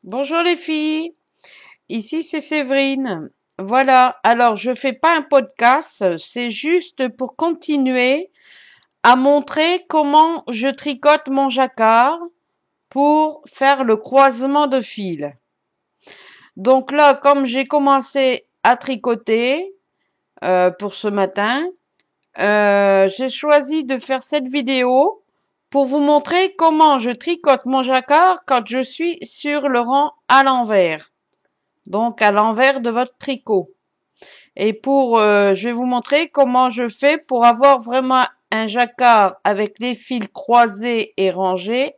Bonjour les filles, ici c'est Séverine. Voilà, alors je fais pas un podcast, c'est juste pour continuer à montrer comment je tricote mon jacquard pour faire le croisement de fils. Donc là, comme j'ai commencé à tricoter pour ce matin, j'ai choisi de faire cette vidéo pour vous montrer comment je tricote mon jacquard quand je suis sur le rang à l'envers. Donc à l'envers de votre tricot. Et je vais vous montrer comment je fais pour avoir vraiment un jacquard avec les fils croisés et rangés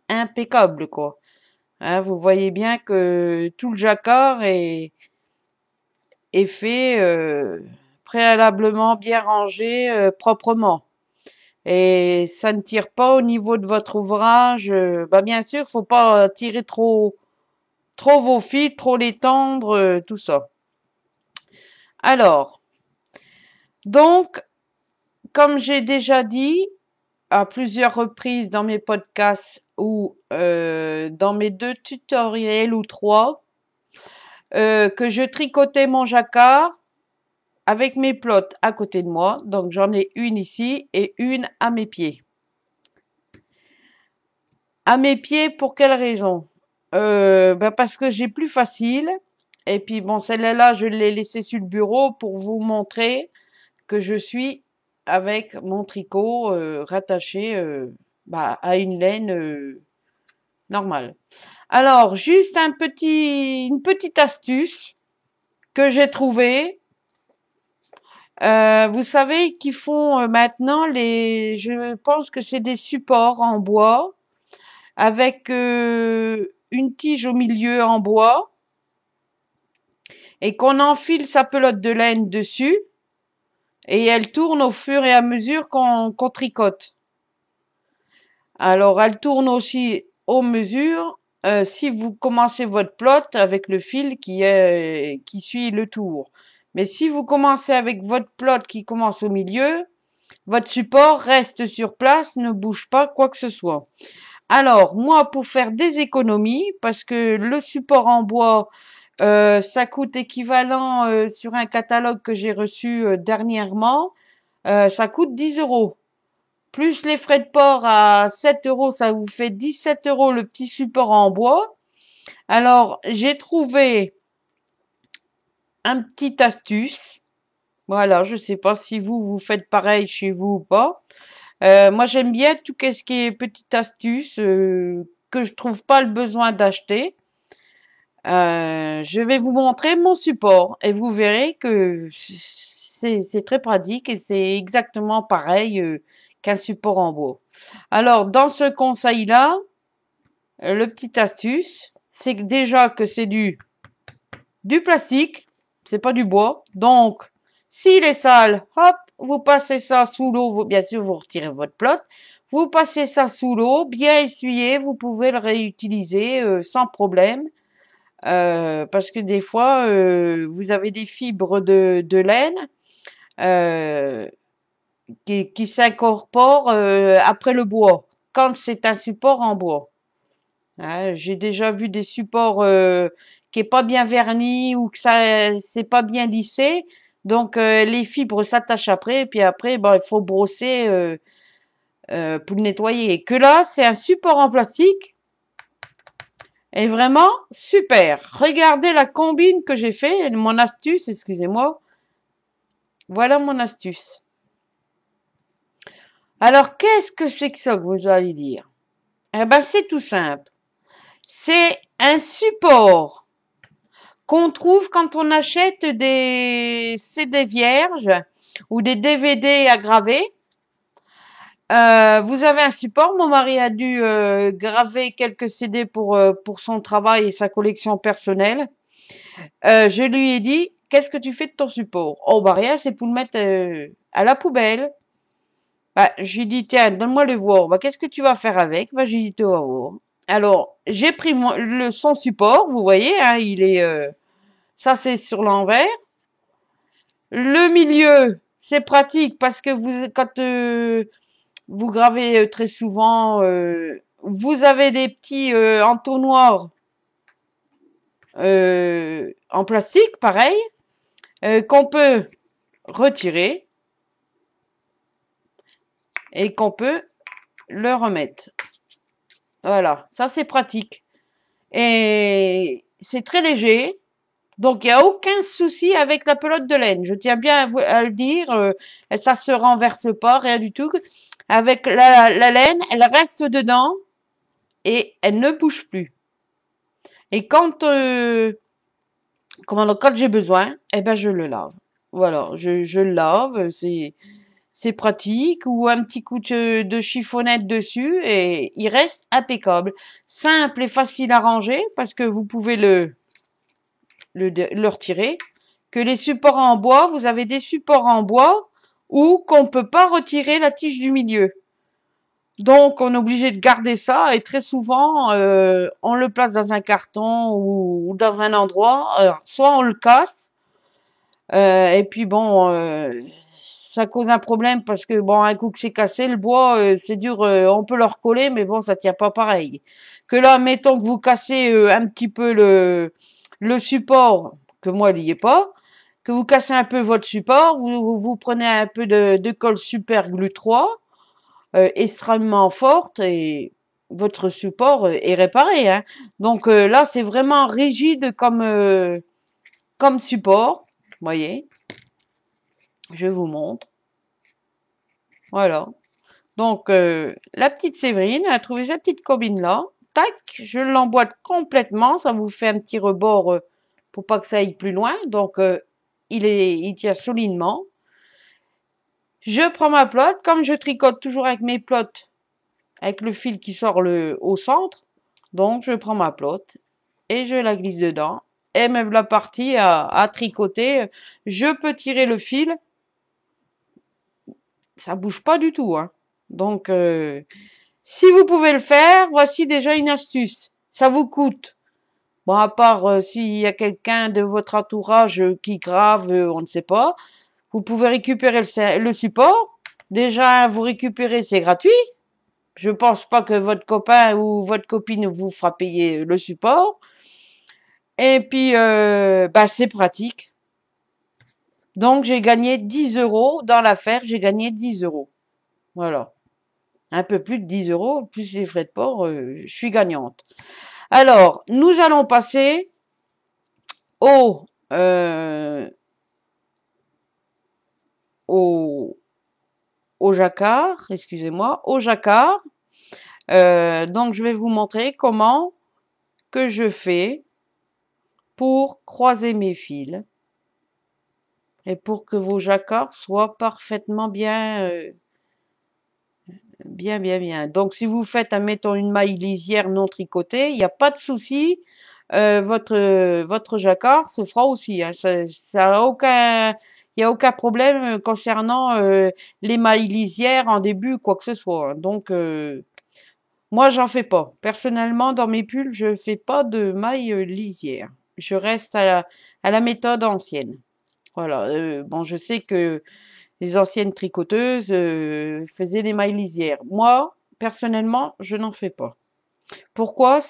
impeccable quoi. Hein, vous voyez bien que tout le jacquard est fait préalablement bien rangé proprement. Et ça ne tire pas au niveau de votre ouvrage. Bah bien sûr, faut pas tirer trop vos fils, trop les tendre, tout ça. Alors, donc, comme j'ai déjà dit à plusieurs reprises dans mes podcasts ou dans mes 2 tutoriels ou 3, que je tricotais mon jacquard avec mes plottes à côté de moi. Donc j'en ai une ici et une à mes pieds. À mes pieds, pour quelle raison? Parce que j'ai plus facile. Et puis bon, celle-là, je l'ai laissée sur le bureau pour vous montrer que je suis avec mon tricot rattaché à une laine normale. Alors, juste une petite astuce que j'ai trouvée. Vous savez qu'ils font maintenant je pense que c'est des supports en bois avec une tige au milieu en bois et qu'on enfile sa pelote de laine dessus et elle tourne au fur et à mesure qu'on tricote. Alors, elle tourne aussi aux mesures si vous commencez votre plot avec le fil qui suit le tour. Mais si vous commencez avec votre plot qui commence au milieu, votre support reste sur place, ne bouge pas quoi que ce soit. Alors, moi, pour faire des économies, parce que le support en bois, ça coûte équivalent sur un catalogue que j'ai reçu dernièrement, ça coûte 10 euros. Plus les frais de port à 7 euros, ça vous fait 17 euros le petit support en bois. Alors, j'ai trouvé un petit astuce. Voilà, je sais pas si vous faites pareil chez vous ou pas. Moi, j'aime bien tout ce qui est petite astuce que je trouve pas le besoin d'acheter. Je vais vous montrer mon support et vous verrez que c'est très pratique et c'est exactement pareil qu'un support en bois. Alors, dans ce conseil-là, le petit astuce, c'est que déjà que c'est du plastique, c'est pas du bois. Donc, s'il est sale, hop, vous passez ça sous l'eau. Bien sûr, vous retirez votre plot. Vous passez ça sous l'eau, bien essuyé. Vous pouvez le réutiliser sans problème. Parce que des fois, vous avez des fibres de laine euh, qui s'incorporent après le bois, quand c'est un support en bois. Hein, j'ai déjà vu des supports qui est pas bien verni ou que ça c'est pas bien lissé. Donc les fibres s'attachent après et puis après il faut brosser pour le nettoyer. Et que là, c'est un support en plastique et vraiment super. Regardez la combine que j'ai fait, mon astuce, excusez-moi. Voilà mon astuce. Alors qu'est-ce que c'est que ça que vous allez dire? Eh ben c'est tout simple. C'est un support qu'on trouve quand on achète des CD vierges ou des DVD à graver. Vous avez un support. Mon mari a dû graver quelques CD pour son travail et sa collection personnelle. Je lui ai dit, qu'est-ce que tu fais de ton support? Oh bah rien, c'est pour le mettre à la poubelle. Bah, j'ai dit, tiens, donne-moi le voir. Bah, qu'est-ce que tu vas faire avec? Bah, j'ai dit, tu vas voir. Alors, j'ai pris son support, vous voyez, hein, ça c'est sur l'envers. Le milieu, c'est pratique parce que quand vous gravez très souvent, vous avez des petits entonnoirs en plastique, pareil, qu'on peut retirer et qu'on peut le remettre. Voilà, ça c'est pratique. Et c'est très léger, donc il n'y a aucun souci avec la pelote de laine. Je tiens bien à le dire, ça se renverse pas, rien du tout. Avec la laine, elle reste dedans et elle ne bouge plus. Et quand j'ai besoin, eh ben je le lave. Voilà, je le lave, c'est pratique, ou un petit coup de chiffonnette dessus et il reste impeccable. Simple et facile à ranger parce que vous pouvez le retirer. Que les supports en bois, vous avez des supports en bois où qu'on peut pas retirer la tige du milieu. Donc on est obligé de garder ça et très souvent on le place dans un carton ou dans un endroit. Alors, soit on le casse et puis bon ça cause un problème parce que bon un coup que c'est cassé le bois c'est dur, on peut le recoller mais bon ça tient pas pareil. Que là mettons que vous cassez un petit peu le support, que moi il y est pas, que vous cassez un peu votre support, vous prenez un peu de colle super glue 3 extrêmement forte et votre support est réparé, hein. Donc là c'est vraiment rigide comme support, voyez, je vous montre, voilà. Donc la petite Séverine a trouvé sa petite combine là, tac, je l'emboîte complètement, ça vous fait un petit rebord pour pas que ça aille plus loin, donc il tient solidement. Je prends ma pelote, comme je tricote toujours avec mes pelotes, avec le fil qui sort au centre, donc je prends ma pelote et je la glisse dedans. Et même la partie à tricoter, je peux tirer le fil, ça bouge pas du tout, hein. Donc, si vous pouvez le faire, voici déjà une astuce. Ça vous coûte. Bon, à part s'il y a quelqu'un de votre entourage qui grave, on ne sait pas, vous pouvez récupérer le support. Déjà, vous récupérez, c'est gratuit. Je pense pas que votre copain ou votre copine vous fera payer le support. Et puis, bah, c'est pratique. Donc, j'ai gagné 10 euros dans l'affaire. J'ai gagné 10 euros. Voilà. Un peu plus de 10 euros, plus les frais de port, je suis gagnante. Alors, nous allons passer au, euh, au, au jacquard, excusez-moi, au jacquard. Donc, je vais vous montrer comment que je fais pour croiser mes fils et pour que vos jacquards soient parfaitement bien. Donc, si vous faites, admettons, une maille lisière non tricotée, il n'y a pas de souci. Votre jacquard se fera aussi, hein. Ça a aucun, il n'y a aucun problème concernant les mailles lisières en début, quoi que ce soit, hein. Donc, moi, j'en fais pas. Personnellement, dans mes pulls, je fais pas de mailles lisières. Je reste à la méthode ancienne. Voilà. Bon, je sais que les anciennes tricoteuses faisaient des mailles lisières. Moi, personnellement, je n'en fais pas. Pourquoi?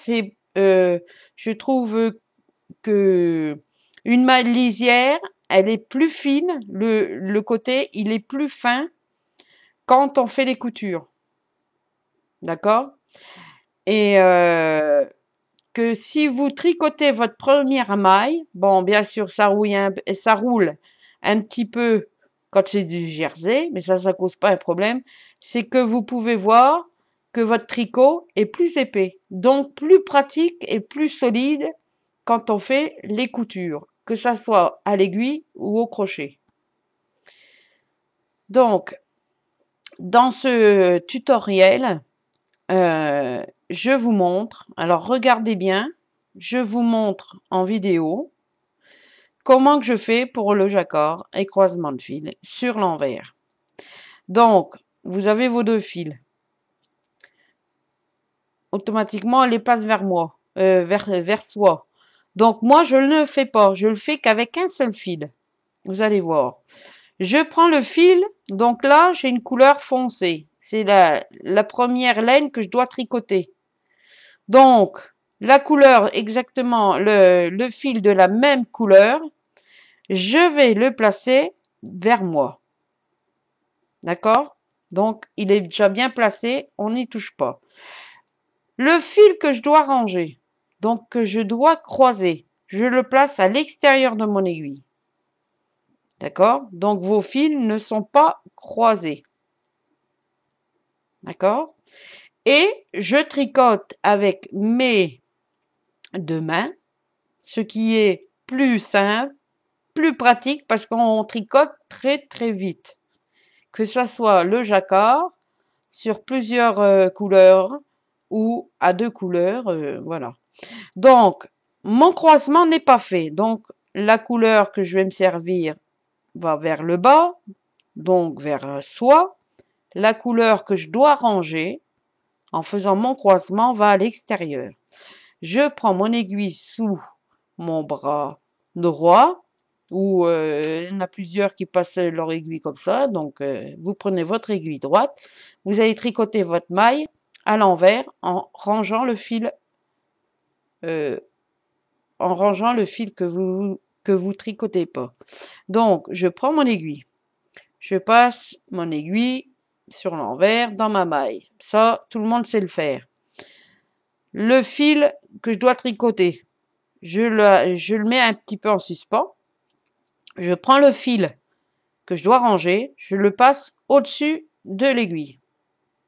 Je trouve que une maille lisière, elle est plus fine, le côté, il est plus fin quand on fait les coutures. D'accord? Et que si vous tricotez votre première maille, bon, bien sûr, ça roule un petit peu quand c'est du jersey, mais ça cause pas un problème. C'est que vous pouvez voir que votre tricot est plus épais, donc plus pratique et plus solide quand on fait les coutures, que ça soit à l'aiguille ou au crochet. Donc, dans ce tutoriel, je vous montre, alors regardez bien, je vous montre en vidéo comment que je fais pour le jacquard et croisement de fil sur l'envers. Donc, vous avez vos deux fils. Automatiquement, elle les passe vers moi, vers soi. Donc, moi, je ne le fais pas. Je le fais qu'avec un seul fil. Vous allez voir. Je prends le fil. Donc là, j'ai une couleur foncée. C'est la première laine que je dois tricoter. Donc, la couleur exactement, le fil de la même couleur, je vais le placer vers moi. D'accord? Donc, il est déjà bien placé, on n'y touche pas. Le fil que je dois ranger, donc que je dois croiser, je le place à l'extérieur de mon aiguille. D'accord? Donc, vos fils ne sont pas croisés. D'accord? Et je tricote avec mes deux mains, ce qui est plus simple, plus pratique parce qu'on tricote très très vite. Que ce soit le jacquard sur plusieurs couleurs ou à deux couleurs, voilà. Donc, mon croisement n'est pas fait. Donc, la couleur que je vais me servir va vers le bas, donc vers soie. La couleur que je dois ranger en faisant mon croisement va à l'extérieur. Je prends mon aiguille sous mon bras droit, ou il y en a plusieurs qui passent leur aiguille comme ça. Donc, vous prenez votre aiguille droite, vous allez tricoter votre maille à l'envers en rangeant le fil, euh, que vous tricotez pas. Donc, je prends mon aiguille, je passe mon aiguille sur l'envers dans ma maille. Ça, tout le monde sait le faire. Le fil que je dois tricoter, je le mets un petit peu en suspens. Je prends le fil que je dois ranger, je le passe au-dessus de l'aiguille.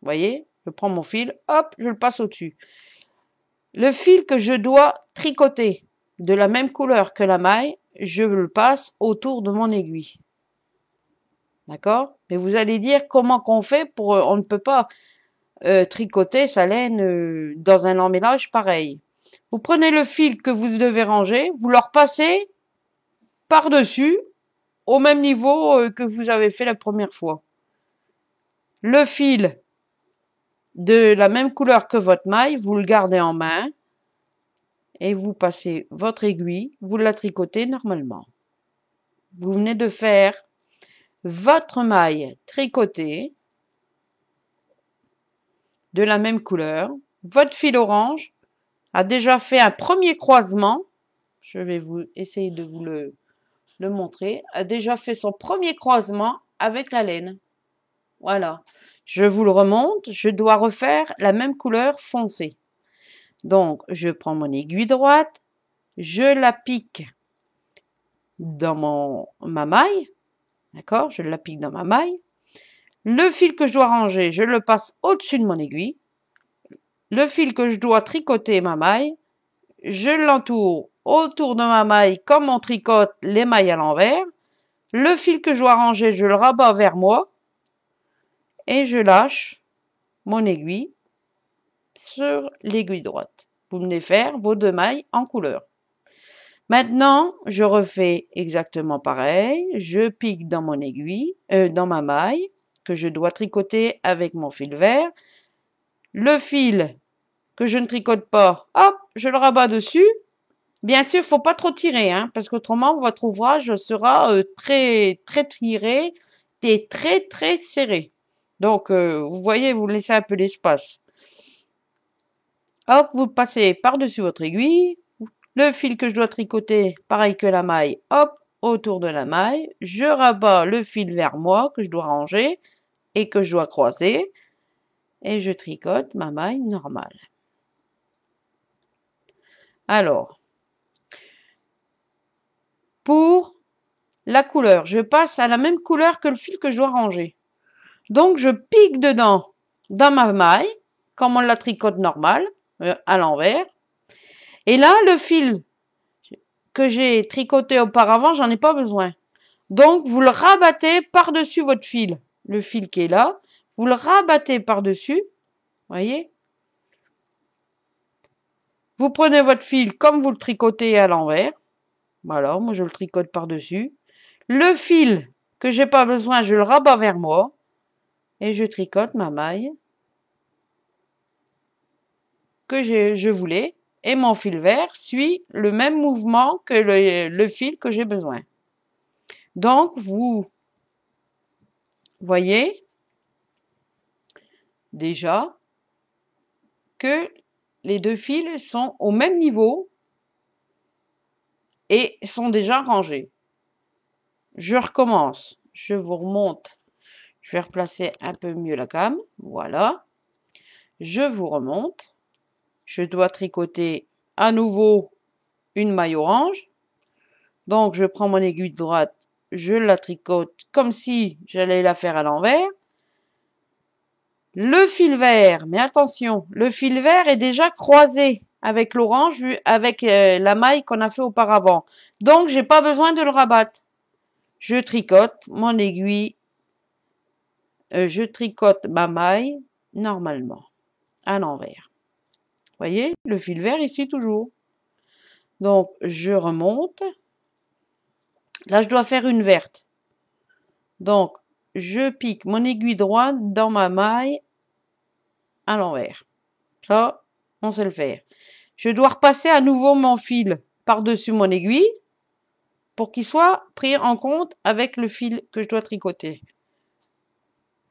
Vous voyez? Je prends mon fil, hop, je le passe au-dessus. Le fil que je dois tricoter de la même couleur que la maille, je le passe autour de mon aiguille. D'accord? Mais vous allez dire comment qu'on fait pour... on ne peut pas tricoter sa laine dans un emmêlage pareil. Vous prenez le fil que vous devez ranger, vous le repassez par-dessus au même niveau que vous avez fait la première fois. Le fil de la même couleur que votre maille, vous le gardez en main et vous passez votre aiguille, vous la tricotez normalement. Vous venez de faire votre maille tricotée de la même couleur. Votre fil orange a déjà fait un premier croisement. Je vais vous essayer de vous le montrer. A déjà fait son premier croisement avec la laine. Voilà. Je vous le remonte. Je dois refaire la même couleur foncée. Donc, je prends mon aiguille droite, je la pique dans ma maille, d'accord? Je la pique dans ma maille. Le fil que je dois ranger, je le passe au-dessus de mon aiguille. Le fil que je dois tricoter ma maille, je l'entoure autour de ma maille comme on tricote les mailles à l'envers. Le fil que je dois ranger, je le rabats vers moi et je lâche mon aiguille sur l'aiguille droite. Vous venez faire vos deux mailles en couleur. Maintenant, je refais exactement pareil. Je pique dans mon aiguille, dans ma maille, que je dois tricoter avec mon fil vert. Le fil que je ne tricote pas, hop, je le rabats dessus. Bien sûr, faut pas trop tirer, hein, parce qu'autrement, votre ouvrage sera très, très tiré et très, très serré. Donc, vous voyez, vous laissez un peu d'espace. Hop, vous passez par-dessus votre aiguille. Le fil que je dois tricoter, pareil que la maille, hop, autour de la maille. Je rabats le fil vers moi que je dois ranger et que je dois croiser. Et je tricote ma maille normale. Alors, pour la couleur, je passe à la même couleur que le fil que je dois ranger. Donc, je pique dedans, dans ma maille, comme on la tricote normale, à l'envers. Et là, le fil que j'ai tricoté auparavant, j'en ai pas besoin. Donc, vous le rabattez par-dessus votre fil. Le fil qui est là, vous le rabattez par-dessus. Voyez? Vous prenez votre fil comme vous le tricotez à l'envers. Voilà, moi je le tricote par-dessus. Le fil que j'ai pas besoin, je le rabats vers moi. Et je tricote ma maille que je voulais. Et mon fil vert suit le même mouvement que le fil que j'ai besoin. Donc, vous voyez déjà que les deux fils sont au même niveau et sont déjà rangés. Je recommence. Je vous remonte. Je vais replacer un peu mieux la gamme. Voilà. Je vous remonte. Je dois tricoter à nouveau une maille orange. Donc, je prends mon aiguille droite. Je la tricote comme si j'allais la faire à l'envers. Le fil vert, mais attention, le fil vert est déjà croisé avec l'orange, avec la maille qu'on a fait auparavant. Donc, j'ai pas besoin de le rabattre. Je tricote mon aiguille, je tricote ma maille normalement, à l'envers. Voyez, le fil vert ici toujours. Donc, je remonte. Là, je dois faire une verte. Donc, je pique mon aiguille droite dans ma maille à l'envers. Ça, on sait le faire. Je dois repasser à nouveau mon fil par-dessus mon aiguille pour qu'il soit pris en compte avec le fil que je dois tricoter.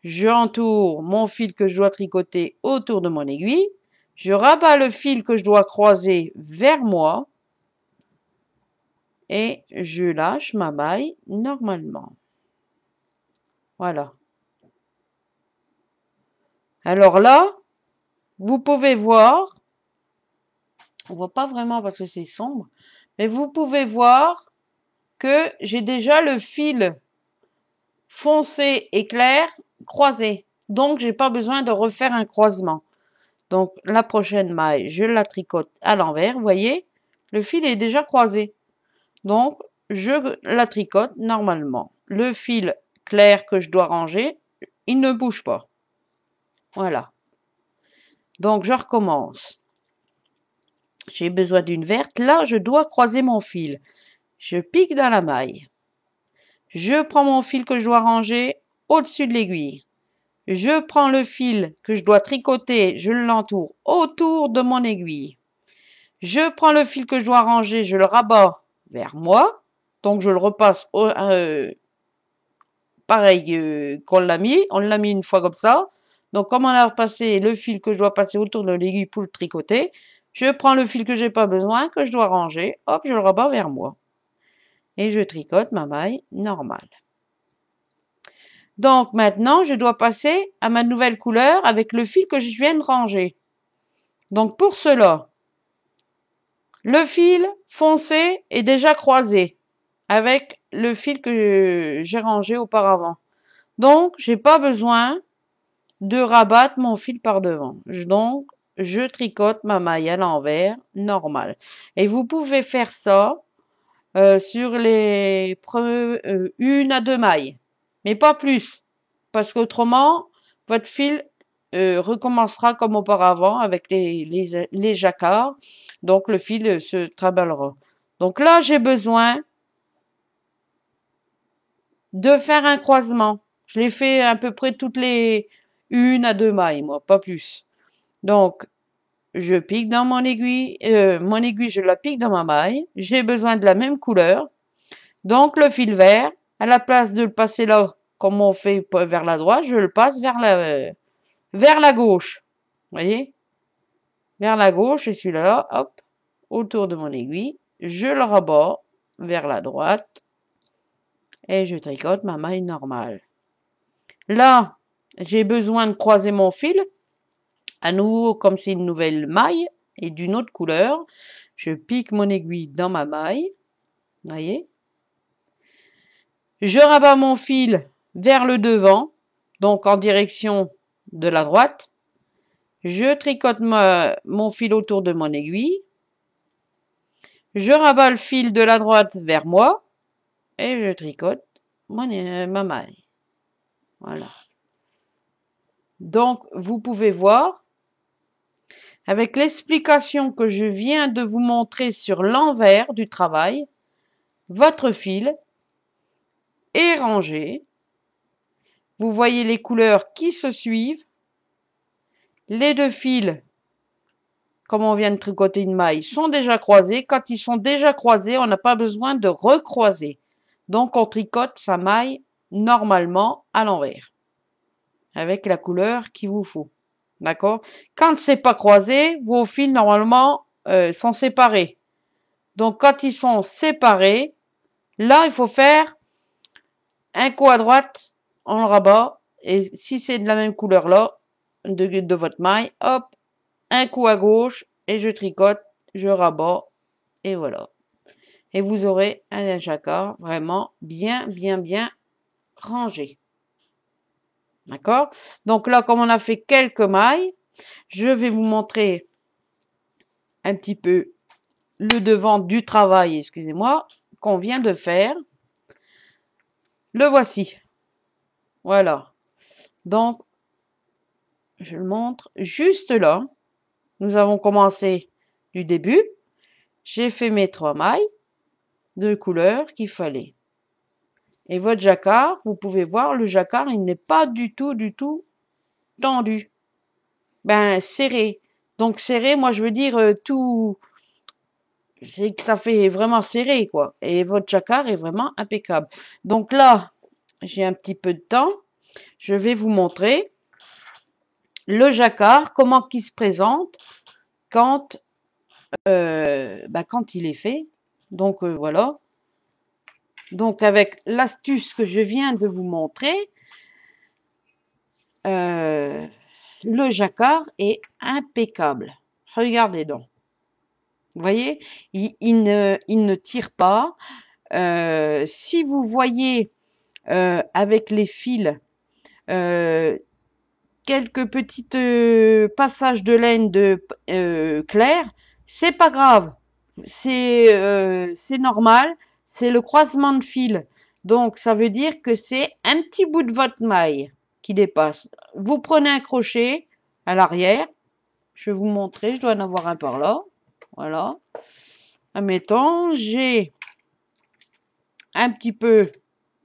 Je entoure mon fil que je dois tricoter autour de mon aiguille. Je rabats le fil que je dois croiser vers moi et je lâche ma maille normalement. Voilà. Alors là, vous pouvez voir, on voit pas vraiment parce que c'est sombre, mais vous pouvez voir que j'ai déjà le fil foncé et clair croisé. Donc, j'ai pas besoin de refaire un croisement. Donc, la prochaine maille, je la tricote à l'envers. Vous voyez, le fil est déjà croisé. Donc, je la tricote normalement. Le fil clair que je dois ranger, il ne bouge pas. Voilà. Donc, je recommence. J'ai besoin d'une verte. Là, je dois croiser mon fil. Je pique dans la maille. Je prends mon fil que je dois ranger au-dessus de l'aiguille. Je prends le fil que je dois tricoter, je l'entoure autour de mon aiguille. Je prends le fil que je dois ranger, je le rabats vers moi. Donc je le repasse pareil qu'on l'a mis. On l'a mis une fois comme ça. Donc comme on a repassé le fil que je dois passer autour de l'aiguille pour le tricoter, je prends le fil que j'ai pas besoin, que je dois ranger, hop, je le rabats vers moi. Et je tricote ma maille normale. Donc maintenant, je dois passer à ma nouvelle couleur avec le fil que je viens de ranger. Donc pour cela, le fil foncé est déjà croisé avec le fil que j'ai rangé auparavant. Donc, j'ai pas besoin de rabattre mon fil par devant. Donc, je tricote ma maille à l'envers, normal. Et vous pouvez faire ça sur les une à deux mailles, mais pas plus, parce qu'autrement, votre fil recommencera comme auparavant avec les jacquards, donc le fil se traballera. Donc là, j'ai besoin de faire un croisement. Je l'ai fait à peu près toutes les une à deux mailles, moi, pas plus. Donc, je pique dans mon aiguille, je la pique dans ma maille. J'ai besoin de la même couleur. Donc, le fil vert, à la place de le passer là, comme on fait vers la droite, je le passe vers la gauche. Vous voyez? Vers la gauche, et celui-là, hop, autour de mon aiguille. Je le rabats vers la droite. Et je tricote ma maille normale. Là, j'ai besoin de croiser mon fil. À nouveau, comme c'est une nouvelle maille et d'une autre couleur, je pique mon aiguille dans ma maille. Vous voyez? Je rabats mon fil vers le devant, donc en direction de la droite. Je tricote mon fil autour de mon aiguille. Je rabats le fil de la droite vers moi et je tricote ma maille. Voilà. Donc, vous pouvez voir, avec l'explication que je viens de vous montrer sur l'envers du travail, votre fil est rangé. Vous voyez les couleurs qui se suivent. Les deux fils, comme on vient de tricoter une maille, sont déjà croisés. Quand ils sont déjà croisés, on n'a pas besoin de recroiser. Donc, on tricote sa maille normalement à l'envers, avec la couleur qu'il vous faut. D'accord? Quand c'est pas croisé, vos fils, normalement, sont séparés. Donc, quand ils sont séparés, là, il faut faire un coup à droite, on le rabat. Et si c'est de la même couleur là, de votre maille, hop, un coup à gauche, et je tricote, je rabats, et voilà. Et vous aurez un jacquard vraiment bien rangé. D'accord? Donc là, comme on a fait quelques mailles, je vais vous montrer un petit peu le devant du travail, excusez-moi, qu'on vient de faire. Le voici. Voilà. Donc, je le montre juste là. Nous avons commencé du début. J'ai fait mes 3 mailles de couleur qu'il fallait. Et votre jacquard, vous pouvez voir, le jacquard, il n'est pas du tout tendu. Ben, serré. Donc, serré, moi, je veux dire, tout, c'est que ça fait vraiment serré, quoi. Et votre jacquard est vraiment impeccable. Donc là, j'ai un petit peu de temps. Je vais vous montrer le jacquard, comment il se présente quand, quand il est fait. Donc voilà. Donc avec l'astuce que je viens de vous montrer, le jacquard est impeccable. Regardez donc. Vous voyez, il ne tire pas. Si vous voyez avec les fils quelques petites passages de laine de clair, c'est pas grave, c'est normal, c'est le croisement de fils. Donc ça veut dire que c'est un petit bout de votre maille qui dépasse. Vous prenez un crochet à l'arrière, je vais vous montrer, je dois en avoir un par là, voilà. Admettons, j'ai un petit peu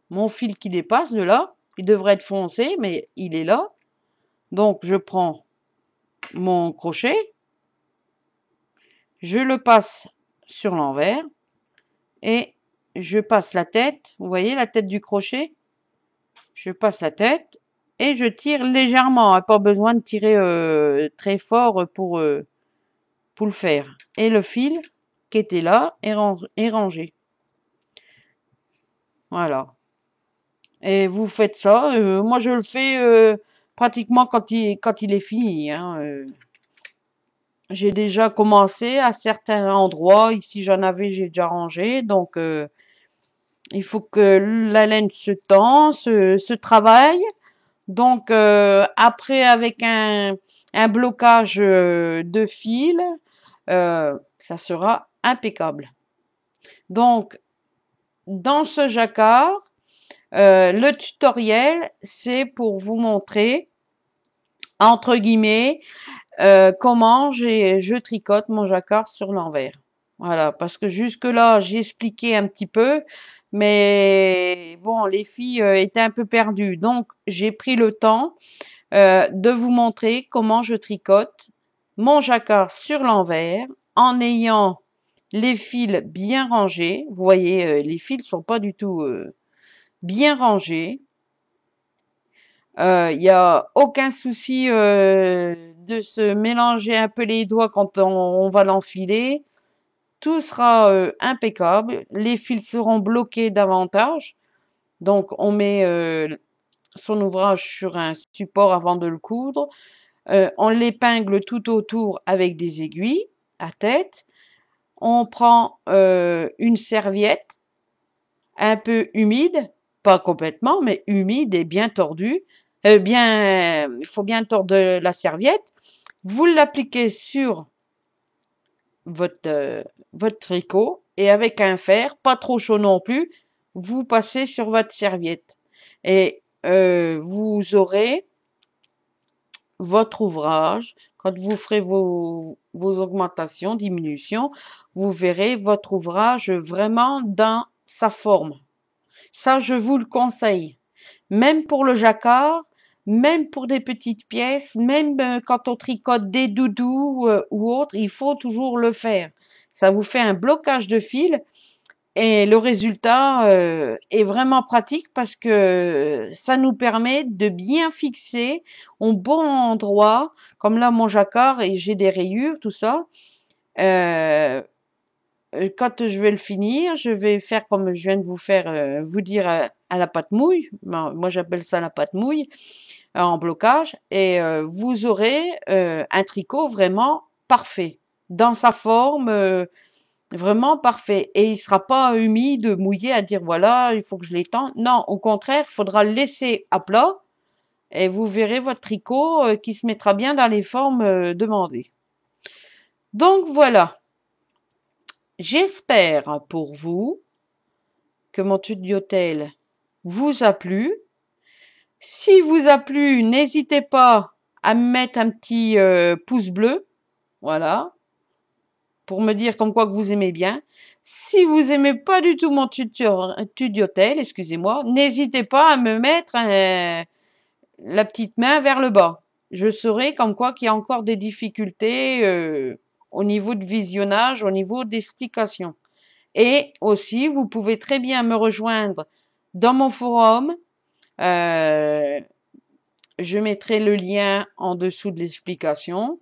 mon fil qui dépasse de là, il devrait être foncé, mais il est là. Donc je prends mon crochet, je le passe sur l'envers et je passe la tête, vous voyez la tête du crochet, je passe la tête et je tire légèrement, pas besoin de tirer très fort pour le faire. Et le fil qui était là est rangé. Voilà. Et vous faites ça, moi je le fais pratiquement quand il est fini. Hein, j'ai déjà commencé à certains endroits. Ici, j'en avais, j'ai déjà rangé. Donc, il faut que la laine se tend, se travaille. Donc, après, avec un blocage de fil, ça sera impeccable. Donc, dans ce jacquard, le tutoriel, c'est pour vous montrer, entre guillemets, comment je tricote mon jacquard sur l'envers. Voilà, parce que jusque-là, j'ai expliqué un petit peu, mais bon, les filles étaient un peu perdues. Donc, j'ai pris le temps de vous montrer comment je tricote mon jacquard sur l'envers en ayant les fils bien rangés. Vous voyez, les fils sont pas du tout bien rangés. Il n'y a aucun souci de se mélanger un peu les doigts quand on va l'enfiler. Tout sera impeccable. Les fils seront bloqués davantage. Donc, on met son ouvrage sur un support avant de le coudre. On l'épingle tout autour avec des aiguilles à tête. On prend une serviette un peu humide, pas complètement, mais humide et bien tordue. Il faut bien tordre la serviette. Vous l'appliquez sur votre tricot et avec un fer, pas trop chaud non plus, vous passez sur votre serviette. Et vous aurez votre ouvrage. Quand vous ferez vos augmentations, diminutions, vous verrez votre ouvrage vraiment dans sa forme. Ça, je vous le conseille. Même pour le jacquard, même pour des petites pièces, même quand on tricote des doudous ou autre, il faut toujours le faire. Ça vous fait un blocage de fil Et le résultat est vraiment pratique parce que ça nous permet de bien fixer au bon endroit, comme là mon jacquard et j'ai des rayures, tout ça. Euh, Quand je vais le finir, je vais faire comme je viens de vous faire, vous dire à la pâte mouille. Moi, j'appelle ça la pâte mouille en blocage. Et vous aurez un tricot vraiment parfait dans sa forme. Vraiment parfait. Et il sera pas humide, mouillé à dire voilà, il faut que je l'étende. Non, au contraire, il faudra le laisser à plat et vous verrez votre tricot qui se mettra bien dans les formes demandées. Donc voilà. J'espère pour vous que mon tutoriel vous a plu. Si vous a plu, n'hésitez pas à me mettre un petit pouce bleu. Voilà. Pour me dire comme quoi que vous aimez bien. Si vous aimez pas du tout mon tutoriel, excusez-moi, n'hésitez pas à me mettre la petite main vers le bas. Je saurai comme quoi qu'il y a encore des difficultés au niveau de visionnage, au niveau d'explication. Et aussi, vous pouvez très bien me rejoindre dans mon forum. Euh, je mettrai le lien en dessous de l'explication.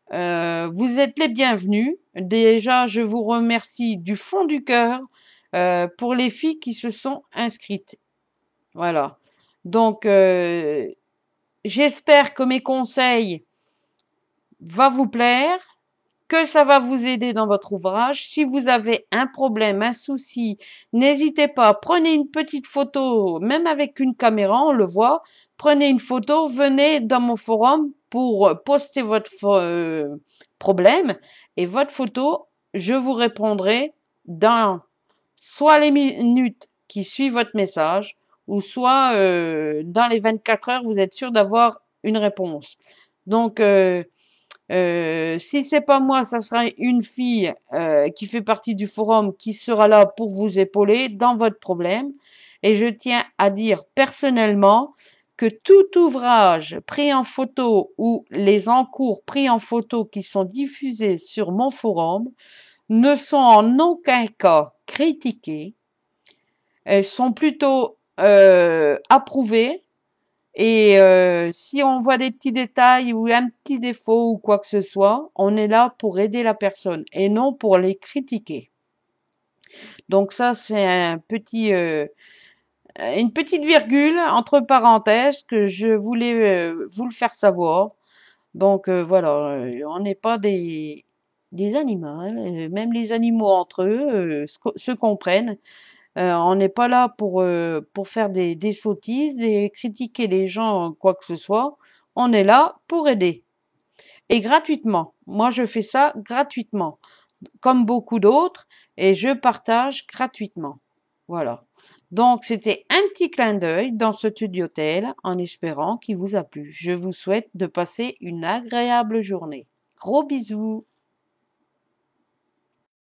Vous êtes les bienvenus. Déjà, je vous remercie du fond du cœur pour les filles qui se sont inscrites. Voilà. Donc, j'espère que mes conseils vont vous plaire, que ça va vous aider dans votre ouvrage. Si vous avez un problème, un souci, n'hésitez pas, prenez une petite photo, même avec une caméra, on le voit. Prenez une photo, venez dans mon forum pour poster votre problème et votre photo, je vous répondrai dans soit les minutes qui suivent votre message ou soit dans les 24 heures, vous êtes sûr d'avoir une réponse. Donc, si c'est pas moi, ça sera une fille qui fait partie du forum qui sera là pour vous épauler dans votre problème. Et je tiens à dire personnellement que tout ouvrage pris en photo ou les encours pris en photo qui sont diffusés sur mon forum ne sont en aucun cas critiqués, sont plutôt approuvés et si on voit des petits détails ou un petit défaut ou quoi que ce soit, on est là pour aider la personne et non pour les critiquer. Donc ça, c'est une petite virgule entre parenthèses que je voulais vous le faire savoir. Donc voilà, on n'est pas des animaux, même les animaux entre eux se comprennent. On n'est pas là pour faire des sottises et critiquer les gens, quoi que ce soit. On est là pour aider. Et gratuitement. Moi, je fais ça gratuitement, comme beaucoup d'autres, et je partage gratuitement. Voilà. Donc, c'était un petit clin d'œil dans ce tutoriel en espérant qu'il vous a plu. Je vous souhaite de passer une agréable journée. Gros bisous.